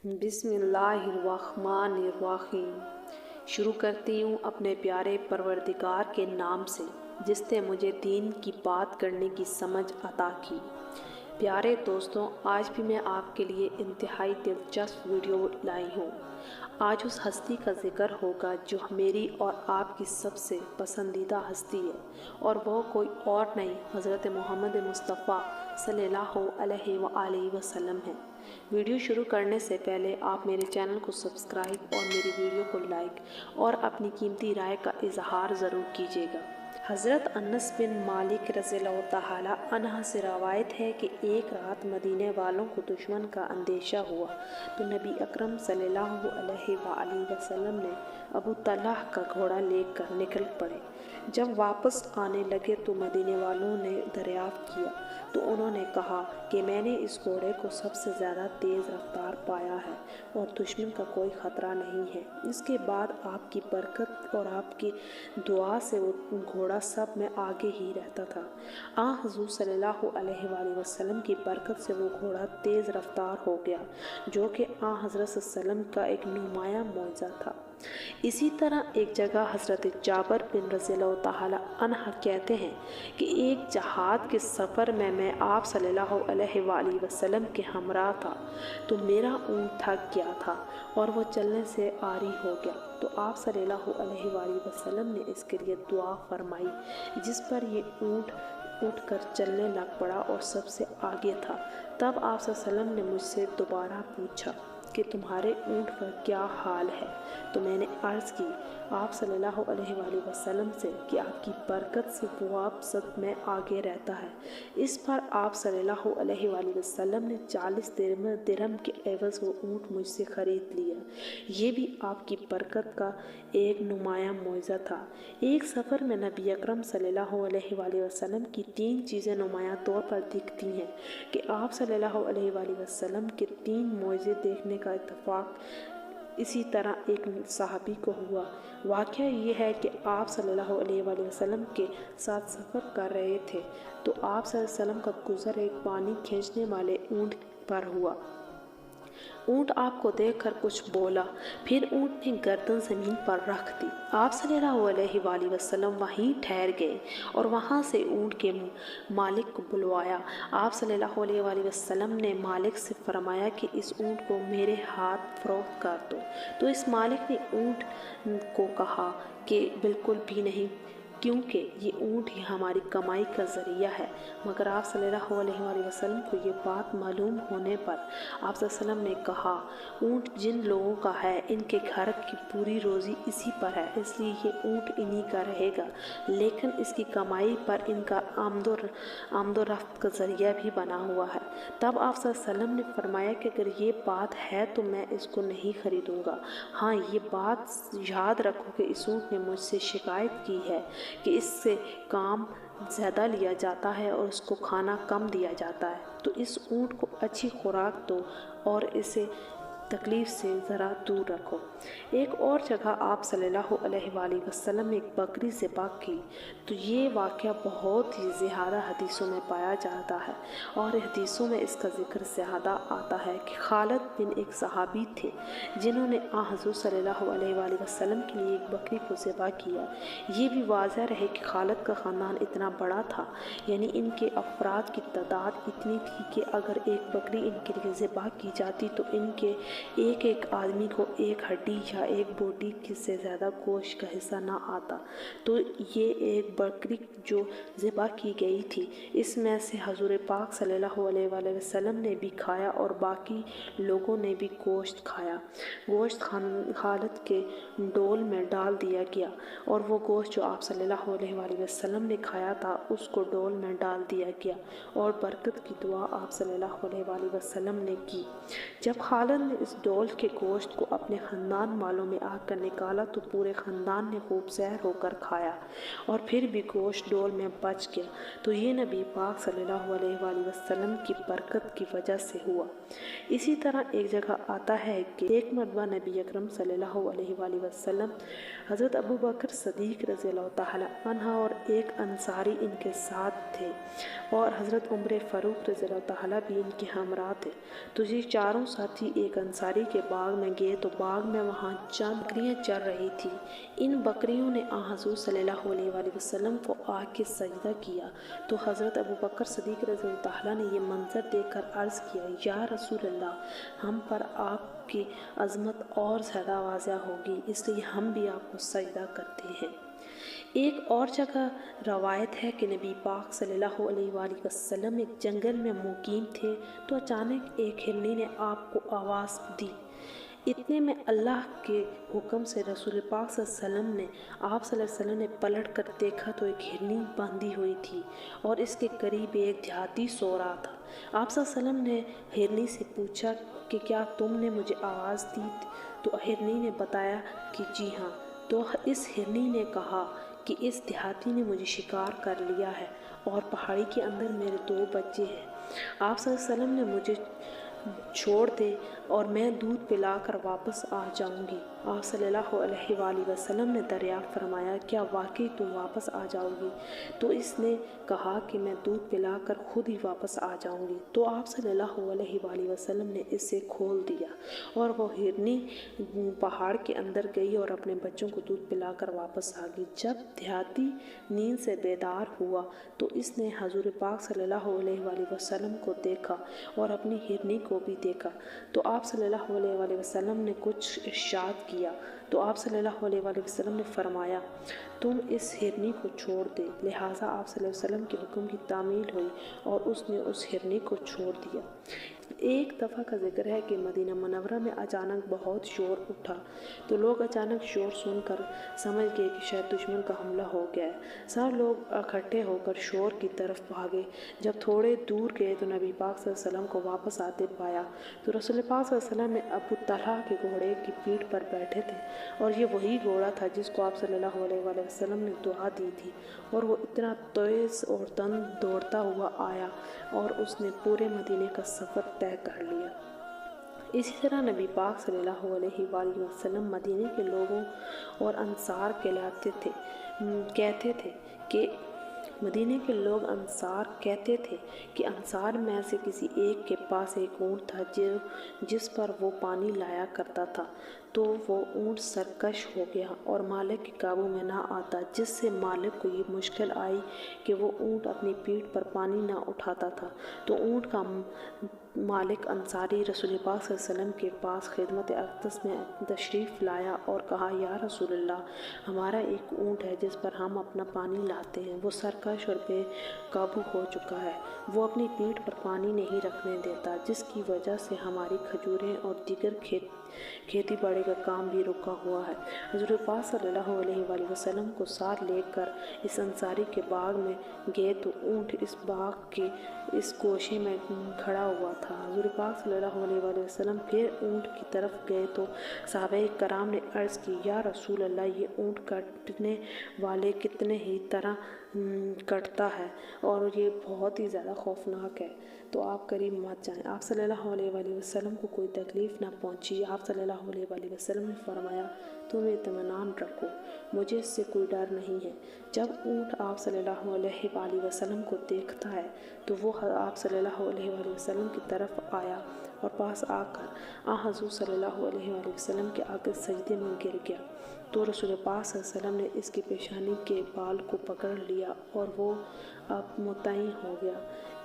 बिस्मिल्लाहिर्रहमानिर्रहीम। शुरू करती हूँ अपने प्यारे परवरदिगार के नाम से जिसने मुझे दीन की बात करने की समझ अता की। प्यारे दोस्तों, आज भी मैं आपके लिए इंतहाई दिलचस्प वीडियो लाई हूँ। आज उस हस्ती का जिक्र होगा जो मेरी और आपकी सबसे पसंदीदा हस्ती है, और वो कोई और नहीं, हज़रत मोहम्मद मुस्तफ़ा सल्लल्लाहु अलैहि वसल्लम है। वीडियो शुरू करने से पहले आप मेरे चैनल को सब्सक्राइब और मेरी वीडियो को लाइक और अपनी कीमती राय का इजहार ज़रूर कीजिएगा। हज़रत अनस बिन मालिक रज़ियल्लाहु तआला अन्हु से रवायत है कि एक रात मदीने वालों को दुश्मन का अंदेशा हुआ तो नबी अकरम सल्लल्लाहु अलैहि वसल्लम ने अबू तलहा का घोड़ा लेकर निकल पड़े। जब वापस आने लगे तो मदीने वालों ने दरियाफ्त किया तो उन्होंने कहा कि मैंने इस घोड़े को सबसे ज़्यादा तेज़ रफ्तार पाया है और दुश्मन का कोई ख़तरा नहीं है। इसके बाद आपकी बरकत और आपकी दुआ से वो घोड़ा सब में आगे ही रहता था। हुज़ूर सल्लल्लाहु अलैहि वसल्लम की बरकत से वो घोड़ा तेज़ रफ्तार हो गया, जो कि हज़रत सल्लम का एक नुमायाँ मौज़ा था। इसी तरह एक जगह हज़रत जाबिर बिन रज़ियल्लाहु तआला अन्हु कहते हैं कि एक जहाद के सफ़र में मैं आप सल्लल्लाहु अलैहि वसल्लम के हमरा था तो मेरा ऊँट थक गया था और वो चलने से आरी हो गया, तो आप सल्लल्लाहु अलैहि वसल्लम ने इसके लिए दुआ फरमाई, जिस पर ये ऊँट उठकर चलने लग पड़ा और सबसे आगे था। तब आप सल्लल्लाहु अलैहि वसल्लम ने मुझसे दोबारा पूछा कि तुम्हारे ऊँट का क्या हाल है, तो मैंने अर्ज़ की आप सल्लल्लाहु अलैहि वसल्लम से कि आपकी बरकत से वो आप सब में आगे रहता है। इस पर आप सल्लल्लाहु अलैहि वसल्लम ने 40 दिरहम के एवज़ वो ऊँट मुझसे ख़रीद लिया। ये भी आपकी बरकत का एक नुमायाँ मौज़ा था। एक सफ़र में नबी अकरम सल्लल्लाहु अलैहि वसल्लम की 3 चीज़ें नुमायाँ तौर पर दिखती हैं कि आप सल्लल्लाहु अलैहि वसल्लम के 3 मौज़े देखने का इत्तफ़ाक़ इसी तरह एक सहाबी को हुआ। वाक़या ये है कि आप सल्लल्लाहु अलैहि वसल्लम के साथ सफ़र कर रहे थे तो आप सल्लल्लाहु अलैहि वसल्लम का गुज़र एक पानी खींचने वाले ऊँट पर हुआ। ऊँट आपको देखकर कुछ बोला, फिर ऊँट ने गर्दन ज़मीन पर रख दी। आप सल्लल्लाहु अलैहि वसल्लम वहीं ठहर गए और वहाँ से ऊँट के मालिक को बुलवाया। आप सल्लल्लाहु अलैहि वसल्लम ने मालिक से फरमाया कि इस ऊँट को मेरे हाथ फ़रोख्त कर दो, तो इस मालिक ने ऊँट को कहा कि बिल्कुल भी नहीं, क्योंकि ये ऊँट ही हमारी कमाई का ज़रिया है। मगर आप सल्लल्लाहु अलैहि वसल्लम को ये बात मालूम होने पर आप सल्लल्लाहु अलैहि वसल्लम ने कहा ऊँट जिन लोगों का है इनके घर की पूरी रोज़ी इसी पर है, इसलिए ये ऊँट इन्हीं का रहेगा, लेकिन इसकी कमाई पर इनका आमदोरफ्त का ज़रिया भी बना हुआ है। तब आप सल्लल्लाहु अलैहि वसल्लम ने फरमाया कि अगर ये बात है तो मैं इसको नहीं ख़रीदूँगा। हाँ, ये बात याद रखो कि इस ऊँट ने मुझसे शिकायत की है कि इससे काम ज़्यादा लिया जाता है और उसको खाना कम दिया जाता है, तो इस ऊँट को अच्छी खुराक दो और इसे तकलीफ़ से ज़रा दूर रखो। एक और जगह आप सल्लल्लाहु अलैहि वसल्लम ने एक बकरी ज़िबा की, तो ये वाक़या बहुत ही ज़्यादा हदीसों में पाया जाता है और हदीसों में इसका ज़िक्र ज़्यादा आता है कि खालिद बिन एक सहाबी थे जिन्होंने हुज़ूर सल्लल्लाहु अलैहि वसल्लम के लिए एक बकरी को ज़िबा किया। ये भी वाज़ह रहे कि खालिद का ख़ानदान इतना बड़ा था, यानी इनके अफराद की तादाद इतनी थी कि अगर एक बकरी इनके लिए ज़िबा की जाती तो इनके एक एक आदमी को एक हड्डी या एक बोटी से ज़्यादा गोश्त का हिस्सा ना आता। तो ये एक बकरी जो ज़िबा की गई थी, इसमें से हज़ूर पाक सल्लल्लाहु अलैहि वसल्लम ने भी खाया और बाकी लोगों ने भी गोश्त खाया। गोश्त खालिद के डोल में डाल दिया गया और वो गोश्त जो आप सल्लल्लाहु अलैहि वसल्लम ने खाया था उसको डोल में डाल दिया गया और बरकत की दुआ आप सल्लल्लाहु अलैहि वसल्लम ने की। जब खालिद ने इस डोल के गोश्त को अपने ख़ानदान वालों में आकर निकाला तो पूरे ख़ानदान ने खूब सैर होकर खाया और फिर भी गोश्त डोल में बच गया, तो ये नबी पाक सल्लल्लाहु अलैहि वसल्लम की बरकत की वजह से हुआ। इसी तरह एक जगह आता है कि एक मरतबा नबी अकरम सल्लल्लाहु अलैहि वसल्लम हज़रत अबू बकर सदीक़ रज़ियल्लाहु तआला अन्हु और एक अंसारी इनके साथ थे और हज़रत उमर फ़ारूक रज़ियल्लाहु तआला भी इनके हमरा थे। तो ये चारों साथी एक انصاری کے باغ میں گئے تو باغ میں وہاں چند بکریاں چر رہی تھی۔ ان بکریوں نے حضور صلی اللہ علیہ وآلہ وسلم کو آ کے سجدہ کیا تو حضرت ابوبکر صدیق رضی اللہ تعالیٰ نے یہ منظر دیکھ کر عرض کیا، یا رسول اللہ، ہم پر آپ کی عظمت اور زیادہ واضح ہوگی، اس لیے ہم بھی آپ کو سجدہ کرتے ہیں۔ ایک اور جگہ روایت ہے کہ نبی پاک صلی اللہ علیہ وآلہ وسلم ایک جنگل میں مقیم تھے تو اچانک ایک ہرنی نے آپ کو آواز دی۔ اتنے میں اللہ کے حکم سے رسول پاک صلی اللہ علیہ وسلم نے آپ صلی اللہ علیہ وسلم نے پلٹ کر دیکھا تو ایک ہرنی باندھی ہوئی تھی اور اس کے قریب ایک دیہاتی سو رہا تھا۔ آپ صلی اللہ علیہ وسلم نے ہرنی سے پوچھا کہ کیا تم نے مجھے آواز دی؟ تو ہرنی نے بتایا کہ جی ہاں۔ تو اس ہرنی نے کہا کہ اس دیہاتی نے مجھے شکار کر لیا ہے اور پہاڑی کے اندر میرے 2 بچے ہیں۔ آپ صلی اللہ علیہ وسلم نے مجھے چھوڑ دے اور میں دودھ پلا کر واپس آ جاؤں گی۔ آپ صلی اللہ علیہ وآلہ وسلم نے دریافت فرمایا، کیا واقعی تم واپس آ جاؤ گی؟ تو اس نے کہا کہ میں دودھ پلا کر خود ہی واپس آ جاؤں گی۔ تو آپ صلی اللہ علیہ وآلہ وسلم نے اسے کھول دیا اور وہ ہرنی پہاڑ کے اندر گئی اور اپنے بچوں کو دودھ پلا کر واپس آ گئی۔ جب دیہاتی نیند سے بیدار ہوا تو اس نے حضور پاک صلی اللہ علیہ وآلہ وسلم کو دیکھا اور اپنی ہرنی کو بھی دیکھا تو آپ صلی اللہ علیہ وآلہ وسلم نے کچھ ارشاد کیا تو آپ صلی اللہ علیہ وآلہ وسلم نے فرمایا، تم اس ہرنی کو چھوڑ دے۔ لہٰذا آپ صلی اللہ علیہ وسلم کے حکم کی تعمیل ہوئی اور اس نے اس ہرنی کو چھوڑ دیا۔ ایک دفعہ کا ذکر ہے کہ مدینہ منورہ میں اچانک بہت شور اٹھا تو لوگ اچانک شور سن کر سمجھ گئے کہ شاید دشمن کا حملہ ہو گیا ہے۔ سب لوگ اکٹھے ہو کر شور کی طرف بھاگے۔ جب تھوڑے دور گئے تو نبی پاک صلی اللہ علیہ وسلم کو واپس آتے پایا تو رسول پاک صلی اللہ علیہ وسلم نے ابو طلحہ کے گھوڑے کی پیٹھ پر بیٹھے تھے اور یہ وہی گھوڑا تھا جس کو آپ صلی اللہ علیہ وآلہ وسلم نے دعا دی تھی، اور وہ اتنا تیز اور تند دوڑتا ہوا آیا اور اس نے پورے مدینے کا سفر طے کر لیا۔ اسی طرح نبی پاک صلی اللہ علیہ وآلہ وسلم مدینے کے لوگوں اور انصار مدینے کے لوگ انصار کہتے تھے کہ انصار میں سے کسی ایک کے پاس ایک اونٹ تھا جس پر وہ پانی لایا کرتا تھا، تو وہ اونٹ سرکش ہو گیا اور مالک کے قابو میں نہ آتا، جس سے مالک کو یہ مشکل آئی کہ وہ اونٹ اپنی پیٹھ پر پانی نہ اٹھاتا تھا۔ تو اونٹ کا مالک انصاری رسول پاک صلی اللہ علیہ وسلم کے پاس خدمت اقدس میں تشریف لایا اور کہا، یا رسول اللہ، ہمارا ایک اونٹ ہے جس پر ہم اپنا پانی لاتے ہیں، وہ سرکش اور بے قابو ہو چکا ہے، وہ اپنی پیٹھ پر پانی نہیں رکھنے دیتا، جس کی وجہ سے ہماری کھجوریں اور دیگر کھیتی باڑی کا کام بھی رکا ہوا ہے۔ حضور پاک صلی اللہ علیہ وآلہ وسلم کو ساتھ لے کر اس انصاری کے باغ میں گئے تو اونٹ اس باغ کے اس گوشے میں کھڑا ہوا تھا۔ حضور پاک صلی اللہ علیہ وآلہ وسلم پھر اونٹ کی طرف گئے تو صحابہ کرام نے عرض کی، یا رسول اللہ، یہ اونٹ کٹنے والے کتنے ہی طرح کٹتا ہے اور یہ بہت ہی زیادہ خوفناک ہے، تو آپ قریب مت جائیں۔ آپ صلی اللہ علیہ وآلہ وسلم کو کوئی تکلیف نہ پہنچی۔ آپ صلی اللہ علیہ وآلہ وسلم نے فرمایا، تم اطمینان رکھو، مجھے اس سے کوئی ڈر نہیں ہے۔ جب اونٹ آپ صلی اللہ علیہ وآلہ وسلم کو دیکھتا ہے تو وہ آپ صلی اللہ علیہ وآلہ وسلم کی طرف آیا اور پاس آ کر حضور صلی اللہ علیہ وآلہ وسلم کے آگے سجدے میں گر گیا تو رسول پاک صلی اللہ علیہ وسلم نے اس کی پیشانی کے بال کو پکڑ لیا اور وہ اب مطمئن ہو گیا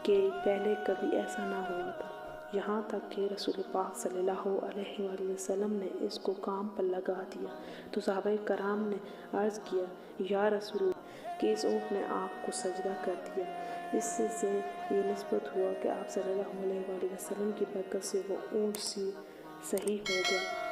کہ پہلے کبھی ایسا نہ ہوا تھا، یہاں تک کہ رسول پاک صلی اللہ علیہ وآلہ وسلم نے اس کو کام پر لگا دیا تو صحابہ کرام نے عرض کیا، یا رسول اللہ، کہ اس اونٹ نے آپ کو سجدہ کر دیا۔ اس سے یہ نسبت ہوا کہ آپ صلی اللہ علیہ وآلہ وسلم کی برکت سے وہ اونٹ صحیح ہو گیا۔